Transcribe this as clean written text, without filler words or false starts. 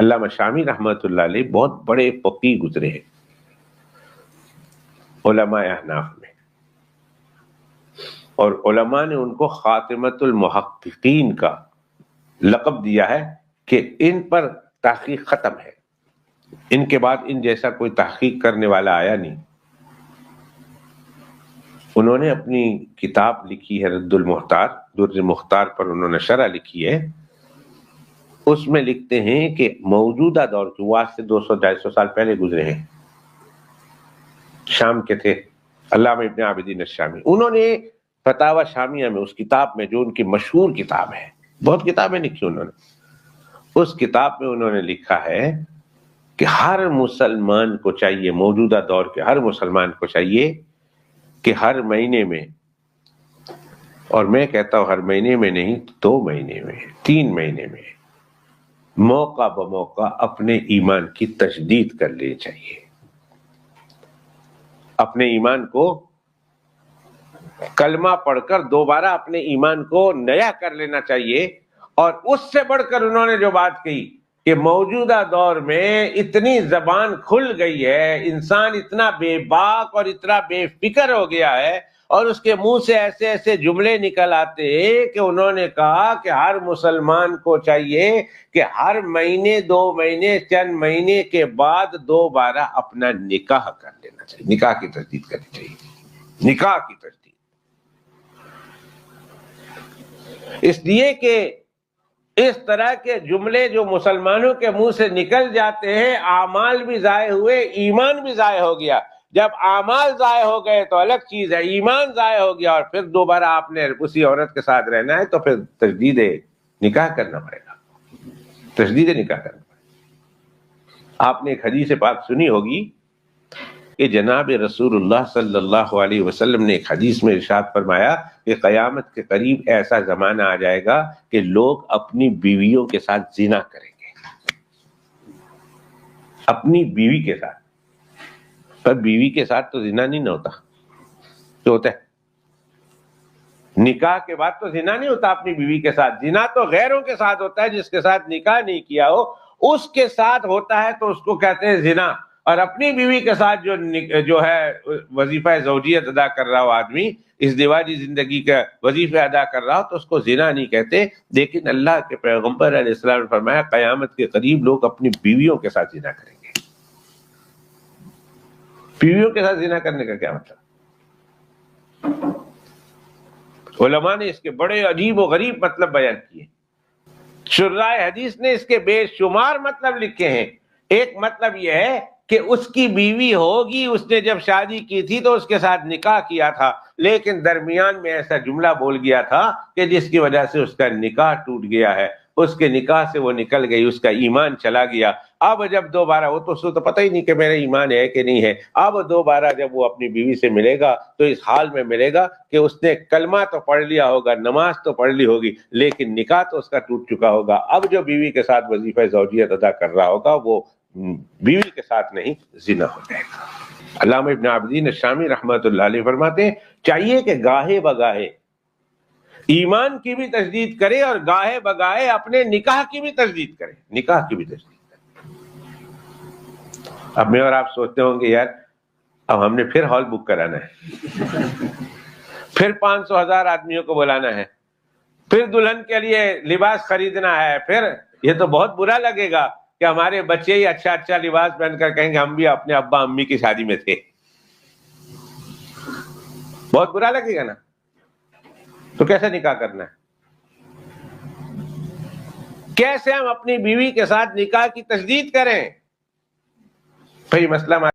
علامہ شامی رحمۃ اللہ علیہ بہت بڑے فقیہ گزرے ہیں علماء احناف میں، اور علماء نے ان کو خاتمۃ المحققین کا لقب دیا ہے کہ ان پر تحقیق ختم ہے، ان کے بعد ان جیسا کوئی تحقیق کرنے والا آیا نہیں۔ انہوں نے اپنی کتاب لکھی ہے رد المختار، در مختار پر انہوں نے شرح لکھی ہے، اس میں لکھتے ہیں کہ موجودہ دور کے، وہ آج سے 200-250 سال پہلے گزرے ہیں، شام کے تھے علامہ ابن عابدین الشامی، انہوں نے فتاوی شامیہ میں اس کتاب میں جو ان کی مشہور کتاب ہے، بہت کتابیں لکھی انہوں نے، اس کتاب میں انہوں نے لکھا ہے کہ ہر مسلمان کو چاہیے، موجودہ دور کے ہر مسلمان کو چاہیے کہ ہر مہینے میں، اور میں کہتا ہوں ہر مہینے میں نہیں، 2 مہینے میں، 3 مہینے میں، موقع بموقع اپنے ایمان کی تجدید کر لینی چاہیے، اپنے ایمان کو کلمہ پڑھ کر دوبارہ اپنے ایمان کو نیا کر لینا چاہیے۔ اور اس سے بڑھ کر انہوں نے جو بات کہی کہ موجودہ دور میں اتنی زبان کھل گئی ہے، انسان اتنا بے باک اور اتنا بے فکر ہو گیا ہے، اور اس کے منہ سے ایسے ایسے جملے نکل آتے ہیں کہ انہوں نے کہا کہ ہر مسلمان کو چاہیے کہ ہر مہینے 2 مہینے چند مہینے کے بعد دوبارہ اپنا نکاح کر لینا چاہیے، نکاح کی تجدید کرنی چاہیے، نکاح کی تجدید، اس لیے کہ اس طرح کے جملے جو مسلمانوں کے منہ سے نکل جاتے ہیں، اعمال بھی ضائع ہوئے، ایمان بھی ضائع ہو گیا۔ جب اعمال ضائع ہو گئے تو الگ چیز ہے، ایمان ضائع ہو گیا اور پھر دوبارہ آپ نے اسی عورت کے ساتھ رہنا ہے تو پھر تجدید نکاح کرنا پڑے گا، تجدید نکاح کرنا پڑے گا۔ آپ نے ایک حدیث پاک سنی ہوگی کہ جناب رسول اللہ صلی اللہ علیہ وسلم نے ایک حدیث میں ارشاد فرمایا کہ قیامت کے قریب ایسا زمانہ آ جائے گا کہ لوگ اپنی بیویوں کے ساتھ زنا کریں گے، اپنی بیوی کے ساتھ، پر بیوی کے ساتھ تو زنا نہیں ہوتا، جو ہوتا ہے نکاح کے بعد تو زنا نہیں ہوتا اپنی بیوی کے ساتھ، زنا تو غیروں کے ساتھ ہوتا ہے، جس کے ساتھ نکاح نہیں کیا ہو اس کے ساتھ ہوتا ہے تو اس کو کہتے ہیں زنا۔ اور اپنی بیوی کے ساتھ جو ہے وظیفہ زوجیت ادا کر رہا ہو آدمی، اس دیواجی زندگی کا وظیفہ ادا کر رہا ہو تو اس کو زنا نہیں کہتے۔ لیکن اللہ کے پیغمبر علیہ السلام نے فرمایا قیامت کے قریب لوگ اپنی بیویوں کے ساتھ زنا کریں گے۔ بیویوں کے ساتھ زنا کرنے کا کیا مطلب؟ علماء نے اس کے بڑے عجیب و غریب مطلب بیان کیے، شراح حدیث نے اس کے بے شمار مطلب لکھے ہیں۔ ایک مطلب یہ ہے کہ اس کی بیوی ہوگی، اس نے جب شادی کی تھی تو اس کے ساتھ نکاح کیا تھا، لیکن درمیان میں ایسا جملہ بول گیا تھا کہ جس کی وجہ سے اس کا نکاح ٹوٹ گیا ہے، اس کے نکاح سے وہ نکل گئی، اس کا ایمان چلا گیا۔ اب جب دوبارہ وہ تو اس کو تو پتہ ہی نہیں کہ میرا ایمان ہے کہ نہیں ہے، اب دوبارہ جب وہ اپنی بیوی سے ملے گا تو اس حال میں ملے گا کہ اس نے کلمہ تو پڑھ لیا ہوگا، نماز تو پڑھ لی ہوگی، لیکن نکاح تو اس کا ٹوٹ چکا ہوگا۔ اب جو بیوی کے ساتھ وظیفہ زوجیت ادا کر رہا ہوگا وہ بیوی کے ساتھ نہیں، زنا ہو جائے گا۔ علامہ ابن عابدین الشامی رحمۃ اللہ علیہ فرماتے ہیں چاہیے کہ گاہے بگاہے ایمان کی بھی تجدید کرے اور گاہے بگاہے اپنے نکاح کی بھی تجدید کرے، نکاح کی بھی تجدید کرے۔ اب میں اور آپ سوچتے ہوں گے یار اب ہم نے پھر ہال بک کرانا ہے، پھر 500,000 آدمیوں کو بلانا ہے، پھر دلہن کے لیے لباس خریدنا ہے، پھر یہ تو بہت برا لگے گا کہ ہمارے بچے ہی اچھا اچھا لباس پہن کر کہیں گے ہم بھی اپنے ابا امی کی شادی میں تھے، بہت برا لگے گا نا۔ تو کیسے نکاح کرنا ہے؟ کیسے ہم اپنی بیوی کے ساتھ نکاح کی تجدید کریں؟ بھئی مسئلہ